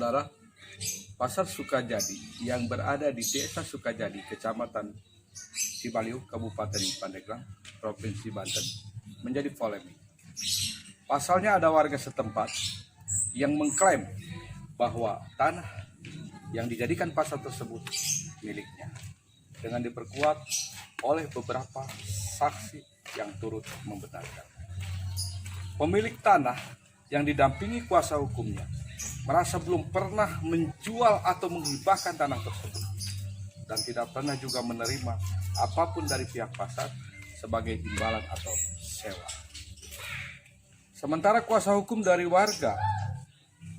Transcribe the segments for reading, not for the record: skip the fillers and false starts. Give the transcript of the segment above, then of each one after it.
Saudara, Pasar Sukajadi yang berada di Desa Sukajadi, Kecamatan Cibaliu, Kabupaten Pandeglang, Provinsi Banten, menjadi polemik. Pasalnya ada warga setempat yang mengklaim bahwa tanah yang dijadikan pasar tersebut miliknya, dengan diperkuat oleh beberapa saksi yang turut membenarkan. Pemilik tanah yang didampingi kuasa hukumnya merasa belum pernah menjual atau menghibahkan tanah tersebut dan tidak pernah juga menerima apapun dari pihak pasar sebagai imbalan atau sewa. Sementara kuasa hukum dari warga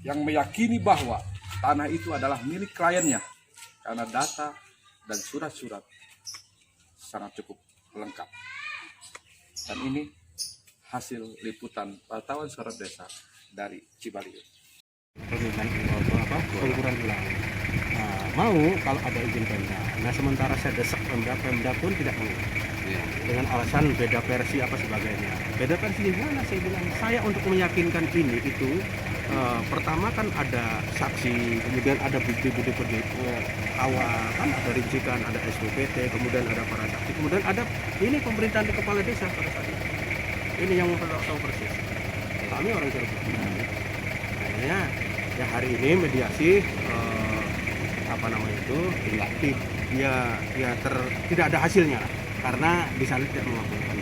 yang meyakini bahwa tanah itu adalah milik kliennya karena data dan surat-surat sangat cukup lengkap. Dan ini hasil liputan Wartawan Surat Desa dari Cibaliu. Pengukuran ulang. Nah, mau kalau ada izin Pemda. Nah, sementara saya desak Pemda pun tidak mau. Dengan alasan beda versi apa sebagainya. Beda versi di mana? Saya bilang saya untuk meyakinkan ini itu pertama kan ada saksi, kemudian ada bukti-bukti awal, kan ada rincikan, ada SPPT, kemudian ada para saksi, kemudian ada ini pemerintahan di kepala desa pada saat itu. Ini yang tahu persis. Kami orang Cirebon. Akhirnya ya hari ini mediasi tidak ada hasilnya lah, karena di sana tidak mengabulkan.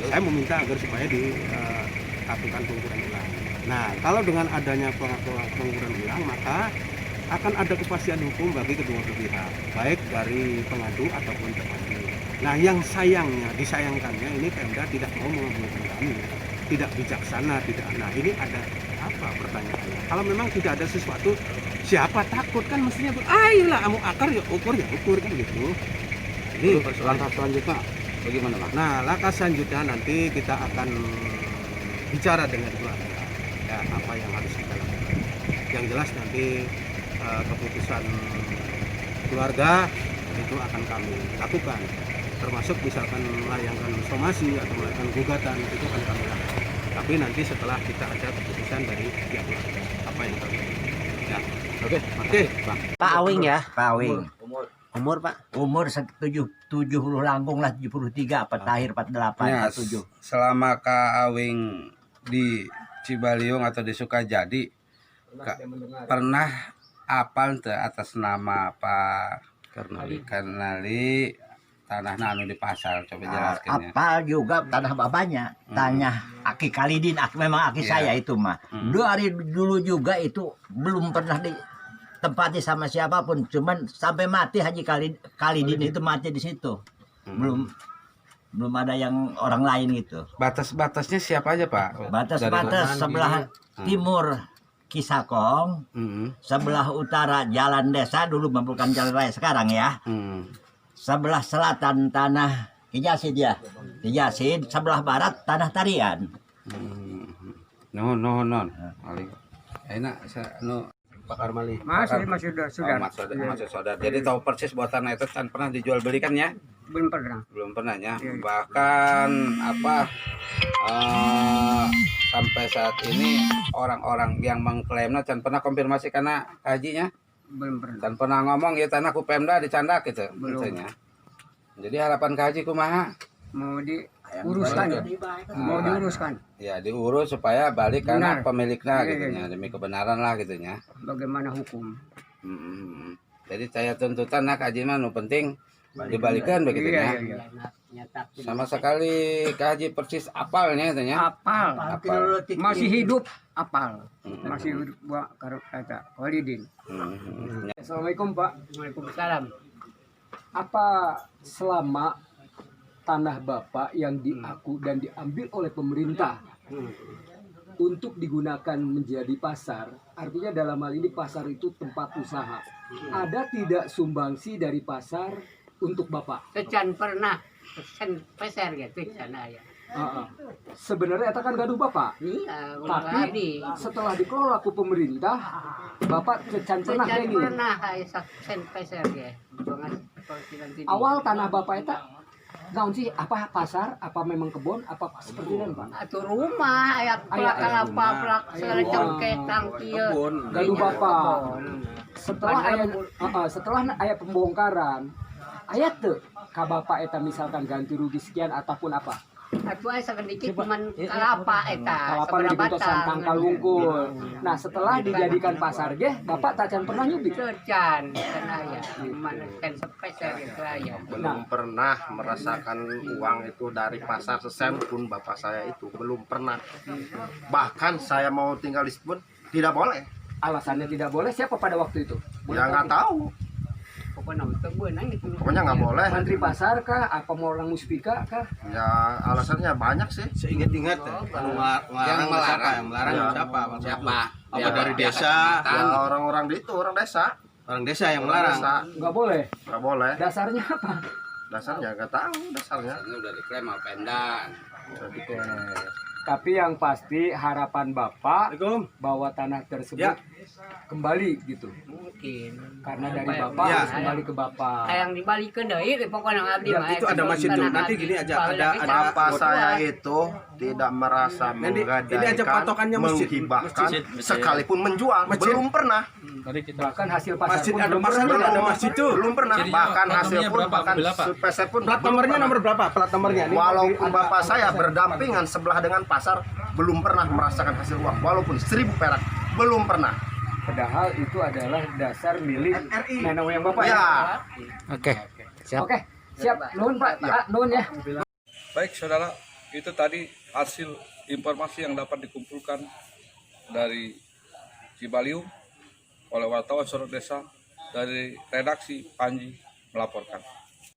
Saya meminta agar supaya dilakukan pengukuran ulang. Nah, kalau dengan adanya pengukuran ulang, maka akan ada kepastian hukum bagi kedua pihak, baik dari pengadu ataupun terpadu. Nah, yang disayangkannya ini Pemda tidak mau mengabulkan kami, tidak bijaksana, tidak. Nah, ini ada apa pertanyaannya? Kalau memang tidak ada sesuatu, siapa takut kan mestinya ayolah kamu akar ya ukur kan gitu. Jadi langkah selanjutnya bagaimana, Pak? Nah, langkah selanjutnya nanti kita akan bicara dengan keluarga. Ya, apa yang harus kita lakukan. Yang jelas nanti keputusan keluarga itu akan kami lakukan. Termasuk misalkan melayangkan somasi atau melayangkan gugatan itu akan kami lakukan. Tapi nanti setelah kita ada keputusan dari pihak keluarga apa yang terjadi. Ya, oke, Bang. Pak Awing ya, Pak Awing. Umur Pak? Umur 70 langkung lah, 73, apa tahir 48, Ya, 47. selama Kak Awing di Cibaliung atau di Sukajadi, pernah apal atas nama Pak Karnali tanah nanu di pasar, coba jelaskan ya. Apa juga tanah bapaknya, tanah Aki Kalidin, memang Aki saya itu mah. Dari dulu juga itu belum pernah ditempati sama siapapun, cuman sampai mati Haji Kalidin itu mati di situ. Belum ada yang orang lain gitu. Batas-batasnya siapa aja, Pak? Batas-batas sebelah timur Kisakong, sebelah utara Jalan Desa, dulu bukan Jalan Raya sekarang ya. Sebelah selatan tanah Kijasid ya. Kijasid, sebelah barat tanah Tarian. Non. Enak Pak Karmali. Masih Saudara. Jadi tahu persis bahwa tanah itu kan pernah dijual belikan ya? belum pernah. Belum pernah ya. Bahkan sampai saat ini orang-orang yang mengklaimnya dan pernah konfirmasi karena hajinya Belum pernah. dan pernah ngomong ya tanah ku Pemda dicandak gitu misalnya. Jadi harapan ke haji kumaha? Mau diuruskan. Mau diuruskan. Ya diurus supaya balik karena Benar. pemiliknya Iya, gitu iya. ya, demi kebenaran lah gitu ya. Bagaimana hukum? Jadi saya tuntutan nak haji mah nu penting dibalikan begitu ya. Iya. Sama sekali ke haji persis apalnya gitu ya. Apal. Masih hidup apal. Mm-mm. Masih hidup Pak kata Walidin. Hmm. Assalamualaikum Pak. Waalaikumsalam. Apa selama tanah Bapak yang diaku dan diambil oleh pemerintah untuk digunakan menjadi pasar, artinya dalam hal ini pasar itu tempat usaha, ada tidak sumbangsi dari pasar untuk Bapak? Secan pernah pesen peser gitu sana ya. Sebenarnya itu kan gaduh Bapak, Iya, tapi setelah dikelola ku pemerintah, Bapak cecan pernah secan kayak gini. pernah ay sen peser ya. Awal tanah Bapak itu naon sih, apa pasar, apa memang kebun, apa seperti itu Pak? Atau rumah, ayat pelak kelapa, pelak segala cengkeh, tangkil. Gaduh Bapak. Setelah aya pembongkaran, aya teu ka Bapak eta misalkan ganti rugi sekian ataupun apa? Atuh aya sedikit cuman kelapa eta. Kalapa nu dibentosan tangkal wungkul. Nah, setelah dijadikan pasar ge, Bapak tak can pernah nyubi. Secan, kan aya. Mana kan sepeser itu aya. Belum pernah merasakan uang itu dari pasar sesen pun bapak saya itu belum pernah. Bahkan saya mau tinggal di situ pun tidak boleh. Alasannya tidak boleh siapa pada waktu itu? Ya nggak tahu. Pokoknya itu beunang itu. Pokoknya nggak boleh. Menteri pasar kah? Apa mau orang muspika kah? Ya alasannya banyak sih. Seingat-ingat Yang melarang. melarang Ya. siapa? Siapa? Apa dari desa? Ya orang-orang di itu orang desa. Orang desa yang Orang melarang. desa Nggak boleh. nggak boleh. Dasarnya apa? Dasarnya nggak tahu dasarnya. Ini udah diklaim sama Pemda. Tapi yang pasti harapan Bapak Assalamualaikum. bahwa tanah tersebut Ya. kembali gitu. Mungkin. Karena dari Apa Bapak Ya. harus kembali ke Bapak. Yang dibalikeun deui pokoknya abdi Ya, mah. itu ada masjid tuh. Nanti gini aja, ada- Bapak saya itu tidak merasa Ini aja menggadaikan, patokannya masjid. menghibahkan, sekalipun menjual. Masjid. Belum pernah. Bahkan hasil pasar Masjid pun ada belum pasar, pernah. ada masjid tuh. Belum pernah. Bahkan hasil pun, bahkan sepeser pun. Plat belum nomornya pernah. nomor berapa? Plat nomornya. Ini Walaupun bapak saya berdampingan sebelah dengan pasar, belum pernah merasakan hasil uang. Walaupun 1.000 perak, belum pernah. Padahal itu adalah dasar milik NRI. nenek moyang Bapak. Ya. Oke, siap. Nuhun Pak. Nuhun ya. Baik saudara, itu tadi hasil informasi yang dapat dikumpulkan dari Cibaliung oleh wartawan Sorot Desa dari redaksi Panji melaporkan.